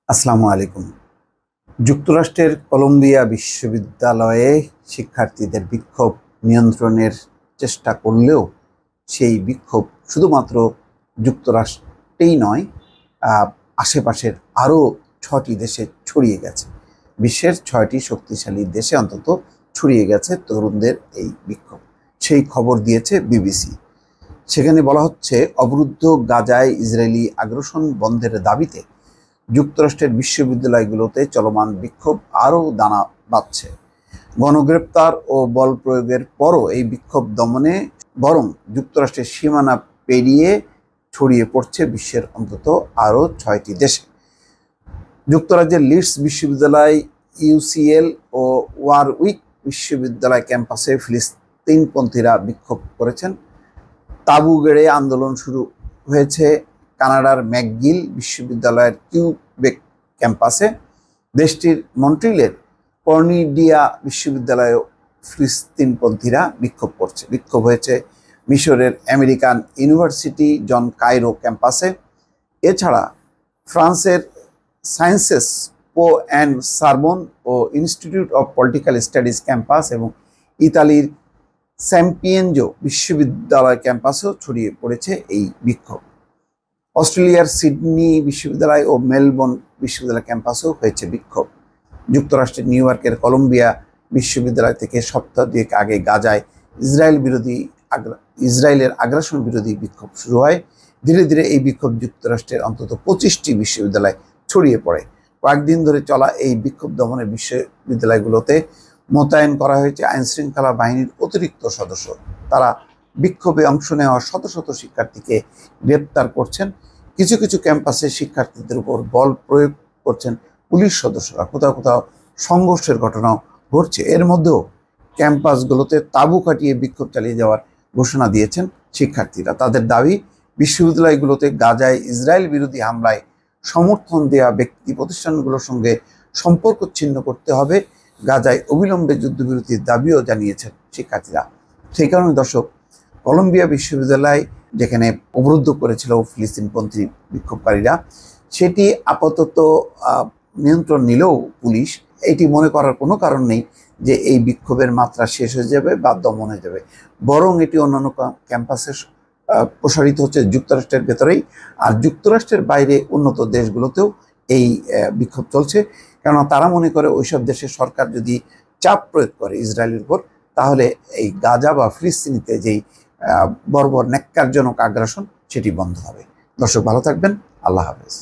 আসসালামু আলাইকুম। যুক্তরাষ্ট্রের কলম্বিয়া বিশ্ববিদ্যালয়ে শিক্ষার্থীদের বিক্ষোভ নিয়ন্ত্রণের চেষ্টা করলেও সেই বিক্ষোভ শুধুমাত্র যুক্তরাষ্ট্রেই নয়, আশেপাশের আরও ৬টি দেশে ছড়িয়ে গেছে। বিশ্বের ৬টি শক্তিশালী দেশে অন্তত ছড়িয়ে গেছে তরুণদের এই বিক্ষোভ। সেই খবর দিয়েছে বিবিসি। সেখানে বলা হচ্ছে, অবরুদ্ধ গাজায় ইসরায়েলি আগ্রাসন বন্ধের দাবিতে যুক্তরাষ্ট্রের বিশ্ববিদ্যালয়গুলোতে চলমান বিক্ষোভ আরও দানা বাঁধছে। গণগ্রেপ্তার ও বল প্রয়োগের পরও এই বিক্ষোভ দমনে বরং যুক্তরাষ্ট্রের সীমানা পেরিয়ে ছড়িয়ে পড়ছে বিশ্বের অন্তত আরও ৬টি দেশে। যুক্তরাজ্যের লিডস বিশ্ববিদ্যালয়, ইউসিএল ও ওয়ারউইক বিশ্ববিদ্যালয় ক্যাম্পাসে ফিলিস্তিনপন্থীরা বিক্ষোভ করেছেন। তাঁবু গেড়ে আন্দোলন শুরু হয়েছে কানাডার ম্যাকগিল বিশ্ববিদ্যালয়ের কিউবেক ক্যাম্পাসে। দেশটির মন্ট্রিলের কর্নিডিয়া বিশ্ববিদ্যালয়েও ফিলিস্তিনপন্থীরা বিক্ষোভ হয়েছে মিশরের আমেরিকান ইউনিভার্সিটি জন কায়রো ক্যাম্পাসে। এছাড়া ফ্রান্সের সায়েন্সেস পো অ্যান্ড সারবন ও institute of political studies campus এবং ইতালির স্যাম্পিয়েনজো বিশ্ববিদ্যালয় ক্যাম্পাসেও ছড়িয়ে পড়েছে এই বিক্ষোভ। অস্ট্রেলিয়ার সিডনি বিশ্ববিদ্যালয় ও মেলবোর্ন বিশ্ববিদ্যালয় ক্যাম্পাসেও হয়েছে বিক্ষোভ। যুক্তরাষ্ট্রের নিউ ইয়র্কের কলম্বিয়া বিশ্ববিদ্যালয় থেকে সপ্তাহ দুয়েক আগে গাজায় ইসরায়েলের আগ্রাসন বিরোধী বিক্ষোভ শুরু হয়। ধীরে ধীরে এই বিক্ষোভ যুক্তরাষ্ট্রের অন্তত 25টি বিশ্ববিদ্যালয় ছড়িয়ে পড়ে। কয়েকদিন ধরে চলা এই বিক্ষোভ দমনে বিশ্ববিদ্যালয়গুলোতে মোতায়েন করা হয়েছে আইনশৃঙ্খলা বাহিনীর অতিরিক্ত সদস্য। তারা বিক্ষোভে অংশ নেওয়া শত শত শিক্ষার্থীকে গ্রেপ্তার করছেন। কিছু কিছু ক্যাম্পাসে শিক্ষার্থীদের উপর বল প্রয়োগ করছেন পুলিশ সদস্যরা। কোথাও কোথাও সংঘর্ষের ঘটনাও ঘটছে। এর মধ্যেও ক্যাম্পাসগুলোতে তাঁবু কাটিয়ে বিক্ষোভ চালিয়ে যাওয়ার ঘোষণা দিয়েছেন শিক্ষার্থীরা। তাদের দাবি, বিশ্ববিদ্যালয়গুলোতে গাজায় ইসরায়েল বিরোধী হামলায় সমর্থন দেওয়া ব্যক্তি প্রতিষ্ঠানগুলোর সঙ্গে সম্পর্ক ছিন্ন করতে হবে। গাজায় অবিলম্বে যুদ্ধবিরতির দাবিও জানিয়েছেন শিক্ষার্থীরা। সেই কারণে দর্শক, কলম্বিয়া বিশ্ববিদ্যালয় যেখানে অবরুদ্ধ করেছিল ফিলিস্তিনপন্থী বিক্ষোভকারীরা, সেটি আপাতত নিয়ন্ত্রণ নিলেও পুলিশ এটি মনে করার কোনো কারণ নেই যে এই বিক্ষোভের মাত্রা শেষ হয়ে যাবে বা দমন হয়ে যাবে। বরং এটি অন্যান্য ক্যাম্পাসে প্রসারিত হচ্ছে যুক্তরাষ্ট্রের ভেতরেই। আর যুক্তরাষ্ট্রের বাইরে উন্নত দেশগুলোতেও এই বিক্ষোভ চলছে, কেননা তারা মনে করে ওইসব দেশের সরকার যদি চাপ প্রয়োগ করে ইসরায়েলের উপর, তাহলে এই গাজা বা ফিলিস্তিনিতে যেই বর্বর ন্যাক্কারজনক আগ্রাসন সেটি বন্ধ হবে। দর্শক, ভালো থাকবেন। আল্লাহ হাফেজ।